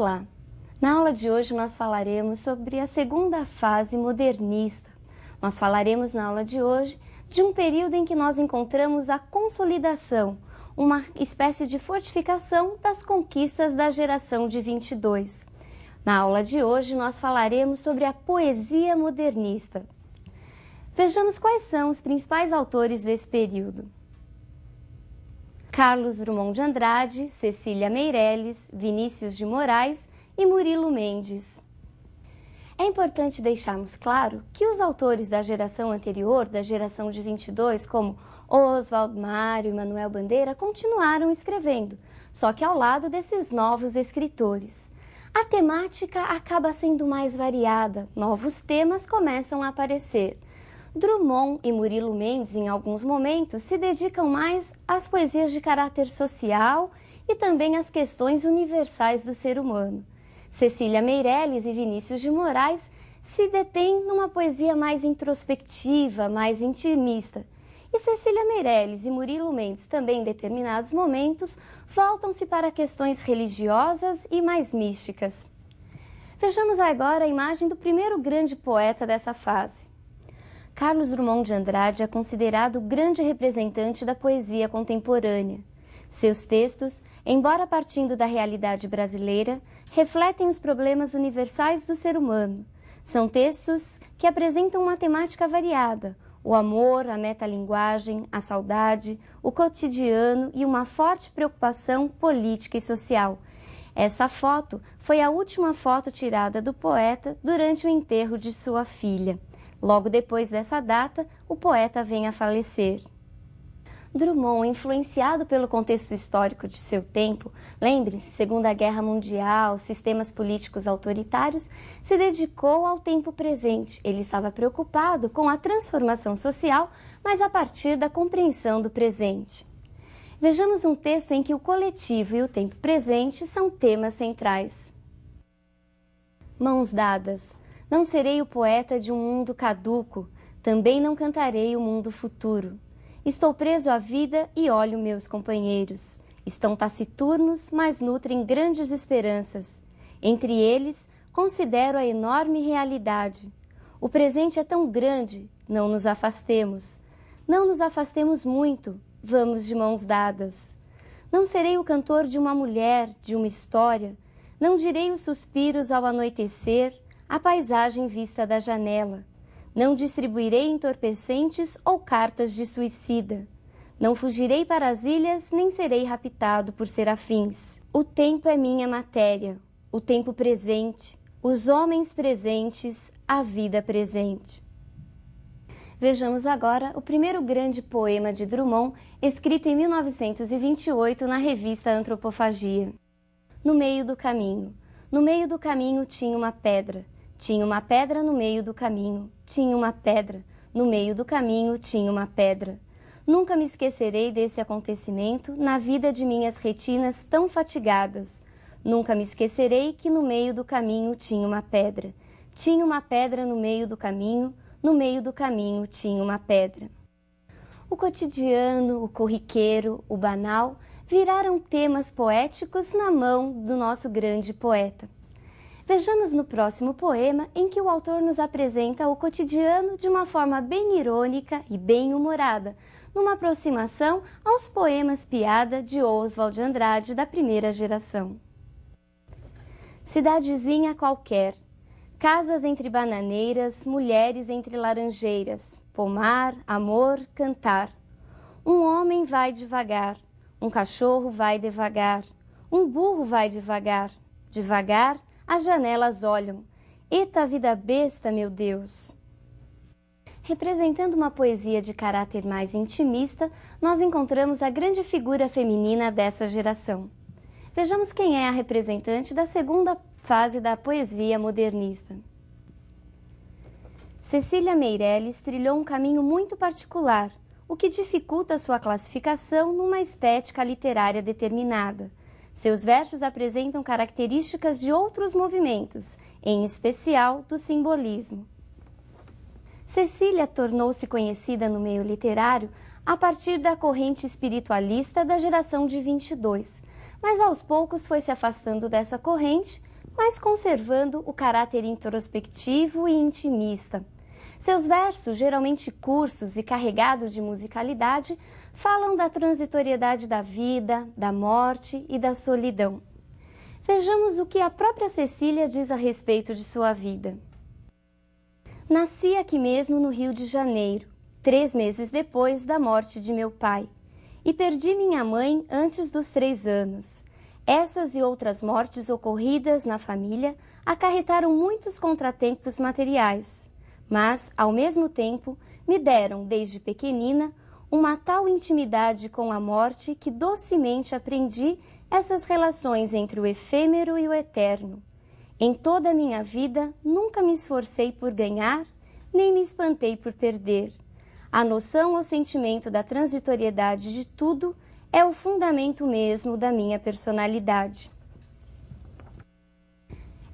Olá! Na aula de hoje nós falaremos sobre a segunda fase modernista. Nós falaremos na aula de hoje de um período em que nós encontramos a consolidação, uma espécie de fortificação das conquistas da geração de 22. Na aula de hoje nós falaremos sobre a poesia modernista. Vejamos quais são os principais autores desse período. Carlos Drummond de Andrade, Cecília Meirelles, Vinícius de Moraes e Murilo Mendes. É importante deixarmos claro que os autores da geração anterior, da geração de 22, como Oswald, Mário e Manuel Bandeira, continuaram escrevendo, só que ao lado desses novos escritores. A temática acaba sendo mais variada, novos temas começam a aparecer. Drummond e Murilo Mendes, em alguns momentos, se dedicam mais às poesias de caráter social e também às questões universais do ser humano. Cecília Meirelles e Vinícius de Moraes se detêm numa poesia mais introspectiva, mais intimista. E Cecília Meirelles e Murilo Mendes, também em determinados momentos, voltam-se para questões religiosas e mais místicas. Vejamos agora a imagem do primeiro grande poeta dessa fase. Carlos Drummond de Andrade é considerado o grande representante da poesia contemporânea. Seus textos, embora partindo da realidade brasileira, refletem os problemas universais do ser humano. São textos que apresentam uma temática variada: o amor, a metalinguagem, a saudade, o cotidiano e uma forte preocupação política e social. Essa foto foi a última foto tirada do poeta durante o enterro de sua filha. Logo depois dessa data, o poeta vem a falecer. Drummond, influenciado pelo contexto histórico de seu tempo, lembre-se, Segunda Guerra Mundial, sistemas políticos autoritários, se dedicou ao tempo presente. Ele estava preocupado com a transformação social, mas a partir da compreensão do presente. Vejamos um texto em que o coletivo e o tempo presente são temas centrais. Mãos dadas. Não serei o poeta de um mundo caduco, também não cantarei o mundo futuro. Estou preso à vida e olho meus companheiros. Estão taciturnos, mas nutrem grandes esperanças. Entre eles, considero a enorme realidade. O presente é tão grande, não nos afastemos. Não nos afastemos muito, vamos de mãos dadas. Não serei o cantor de uma mulher, de uma história. Não direi os suspiros ao anoitecer, a paisagem vista da janela. Não distribuirei entorpecentes ou cartas de suicida. Não fugirei para as ilhas, nem serei raptado por serafins. O tempo é minha matéria, o tempo presente, os homens presentes, a vida presente. Vejamos agora o primeiro grande poema de Drummond, escrito em 1928 na revista Antropofagia. No meio do caminho. No meio do caminho tinha uma pedra. Tinha uma pedra no meio do caminho, tinha uma pedra, no meio do caminho tinha uma pedra. Nunca me esquecerei desse acontecimento na vida de minhas retinas tão fatigadas. Nunca me esquecerei que no meio do caminho tinha uma pedra. Tinha uma pedra no meio do caminho, no meio do caminho tinha uma pedra. O cotidiano, o corriqueiro, o banal viraram temas poéticos na mão do nosso grande poeta. Vejamos no próximo poema em que o autor nos apresenta o cotidiano de uma forma bem irônica e bem humorada, numa aproximação aos poemas piada de Oswald de Andrade da primeira geração. Cidadezinha qualquer, casas entre bananeiras, mulheres entre laranjeiras, pomar, amor, cantar. Um homem vai devagar, um cachorro vai devagar, um burro vai devagar, devagar. As janelas olham. Eita vida besta, meu Deus! Representando uma poesia de caráter mais intimista, nós encontramos a grande figura feminina dessa geração. Vejamos quem é a representante da segunda fase da poesia modernista. Cecília Meirelles trilhou um caminho muito particular, o que dificulta sua classificação numa estética literária determinada. Seus versos apresentam características de outros movimentos, em especial do simbolismo. Cecília tornou-se conhecida no meio literário a partir da corrente espiritualista da geração de 22, mas aos poucos foi se afastando dessa corrente mas conservando o caráter introspectivo e intimista. Seus versos, geralmente curtos e carregados de musicalidade, falam da transitoriedade da vida, da morte e da solidão. Vejamos o que a própria Cecília diz a respeito de sua vida. Nasci aqui mesmo no Rio de Janeiro, 3 meses depois da morte de meu pai, e perdi minha mãe antes dos 3 anos. Essas e outras mortes ocorridas na família acarretaram muitos contratempos materiais, mas, ao mesmo tempo, me deram, desde pequenina, uma tal intimidade com a morte que docemente aprendi essas relações entre o efêmero e o eterno. Em toda a minha vida, nunca me esforcei por ganhar, nem me espantei por perder. A noção ou sentimento da transitoriedade de tudo é o fundamento mesmo da minha personalidade.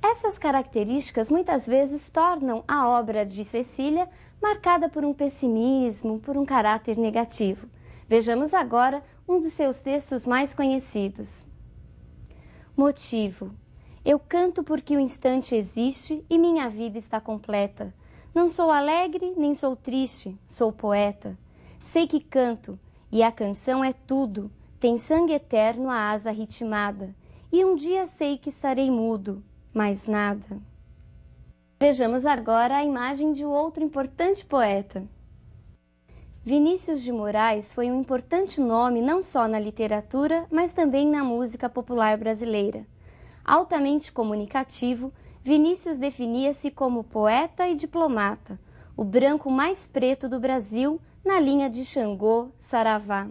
Essas características muitas vezes tornam a obra de Cecília marcada por um pessimismo, por um caráter negativo. Vejamos agora um dos seus textos mais conhecidos. Motivo. Eu canto porque o instante existe e minha vida está completa. Não sou alegre, nem sou triste, sou poeta. Sei que canto, e a canção é tudo, tem sangue eterno a asa ritmada. E um dia sei que estarei mudo, mais nada. Vejamos agora a imagem de outro importante poeta. Vinícius de Moraes foi um importante nome não só na literatura, mas também na música popular brasileira. Altamente comunicativo, Vinícius definia-se como poeta e diplomata, o branco mais preto do Brasil, na linha de Xangô, Saravá.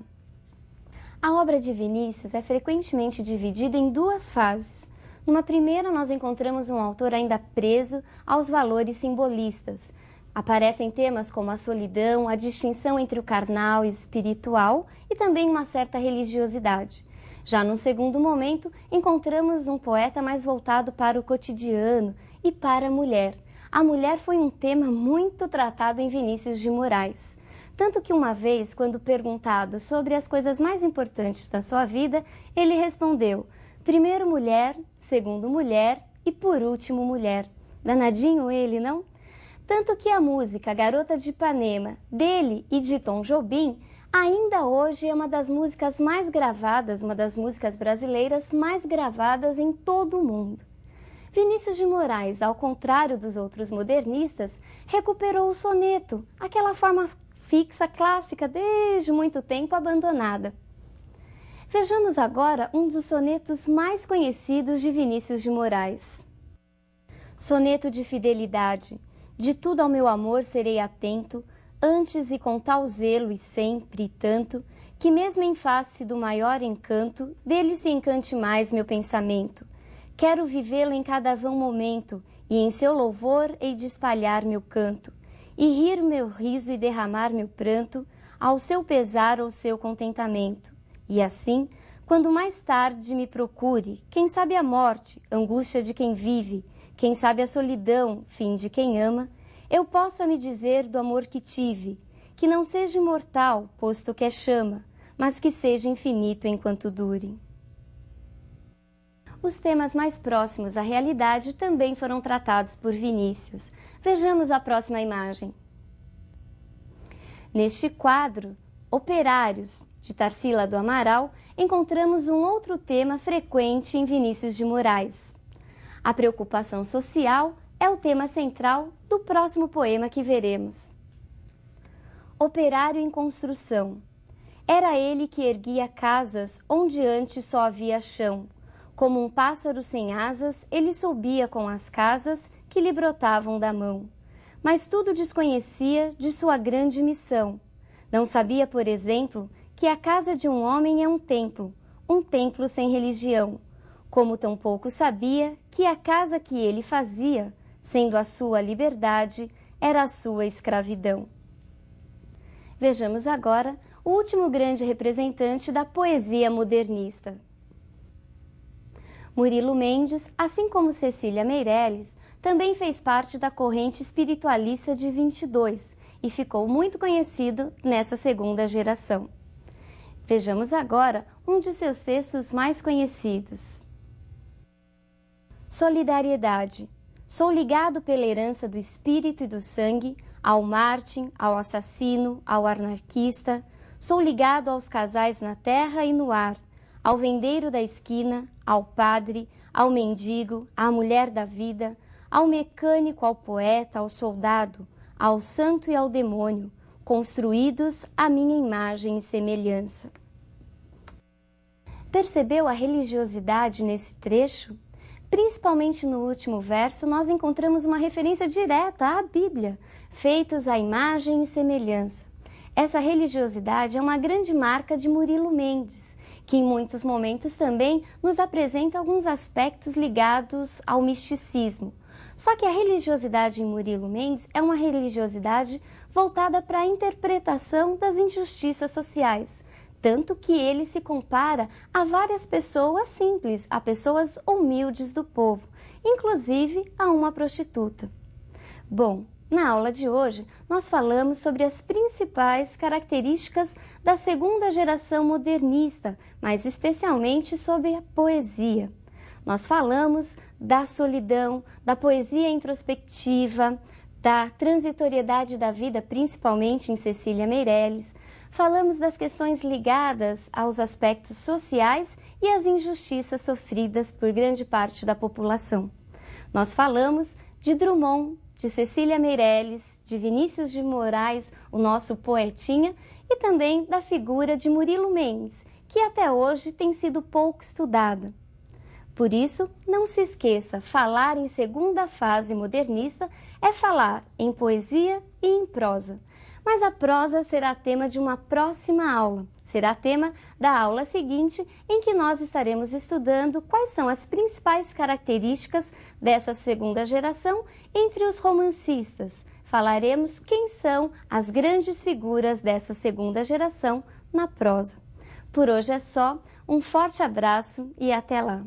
A obra de Vinícius é frequentemente dividida em 2 fases. Numa primeira, nós encontramos um autor ainda preso aos valores simbolistas. Aparecem temas como a solidão, a distinção entre o carnal e o espiritual e também uma certa religiosidade. Já no segundo momento, encontramos um poeta mais voltado para o cotidiano e para a mulher. A mulher foi um tema muito tratado em Vinícius de Moraes. Tanto que uma vez, quando perguntado sobre as coisas mais importantes da sua vida, ele respondeu: primeiro mulher, segundo mulher e por último mulher. Danadinho ele, não? Tanto que a música Garota de Ipanema, dele e de Tom Jobim, ainda hoje é uma das músicas mais gravadas, uma das músicas brasileiras mais gravadas em todo o mundo. Vinícius de Moraes, ao contrário dos outros modernistas, recuperou o soneto, aquela forma fixa, clássica, desde muito tempo abandonada. Vejamos agora um dos sonetos mais conhecidos de Vinícius de Moraes. Soneto de fidelidade. De tudo ao meu amor serei atento, antes e com tal zelo e sempre e tanto, que mesmo em face do maior encanto, dele se encante mais meu pensamento. Quero vivê-lo em cada vão momento, e em seu louvor hei de espalhar meu canto, e rir meu riso e derramar meu pranto, ao seu pesar ou seu contentamento. E assim, quando mais tarde me procure, quem sabe a morte, angústia de quem vive, quem sabe a solidão, fim de quem ama, eu possa me dizer do amor que tive, que não seja imortal, posto que é chama, mas que seja infinito enquanto dure. Os temas mais próximos à realidade também foram tratados por Vinícius. Vejamos a próxima imagem. Neste quadro, Operários, de Tarsila do Amaral, encontramos um outro tema frequente em Vinícius de Moraes. A preocupação social é o tema central do próximo poema que veremos. Operário em construção. Era ele que erguia casas onde antes só havia chão. Como um pássaro sem asas, ele subia com as casas que lhe brotavam da mão. Mas tudo desconhecia de sua grande missão. Não sabia, por exemplo, que a casa de um homem é um templo sem religião, como tampouco sabia que a casa que ele fazia, sendo a sua liberdade, era a sua escravidão. Vejamos agora o último grande representante da poesia modernista. Murilo Mendes, assim como Cecília Meirelles, também fez parte da corrente espiritualista de 22 e ficou muito conhecido nessa segunda geração. Vejamos agora um de seus textos mais conhecidos. Solidariedade. Sou ligado pela herança do espírito e do sangue ao Martin, ao assassino, ao anarquista. Sou ligado aos casais na terra e no ar, ao vendeiro da esquina, ao padre, ao mendigo, à mulher da vida, ao mecânico, ao poeta, ao soldado, ao santo e ao demônio, construídos à minha imagem e semelhança. Percebeu a religiosidade nesse trecho? Principalmente no último verso, nós encontramos uma referência direta à Bíblia, feitos à imagem e semelhança. Essa religiosidade é uma grande marca de Murilo Mendes, que em muitos momentos também nos apresenta alguns aspectos ligados ao misticismo. Só que a religiosidade em Murilo Mendes é uma religiosidade voltada para a interpretação das injustiças sociais, tanto que ele se compara a várias pessoas simples, a pessoas humildes do povo, inclusive a uma prostituta. Bom, na aula de hoje nós falamos sobre as principais características da segunda geração modernista, mas especialmente sobre a poesia. Nós falamos da solidão, da poesia introspectiva, da transitoriedade da vida, principalmente em Cecília Meirelles. Falamos das questões ligadas aos aspectos sociais e às injustiças sofridas por grande parte da população. Nós falamos de Drummond, de Cecília Meirelles, de Vinícius de Moraes, o nosso poetinha, e também da figura de Murilo Mendes, que até hoje tem sido pouco estudada. Por isso, não se esqueça, falar em segunda fase modernista é falar em poesia e em prosa. Mas a prosa será tema de uma próxima aula. Será tema da aula seguinte, em que nós estaremos estudando quais são as principais características dessa segunda geração entre os romancistas. Falaremos quem são as grandes figuras dessa segunda geração na prosa. Por hoje é só, um forte abraço e até lá!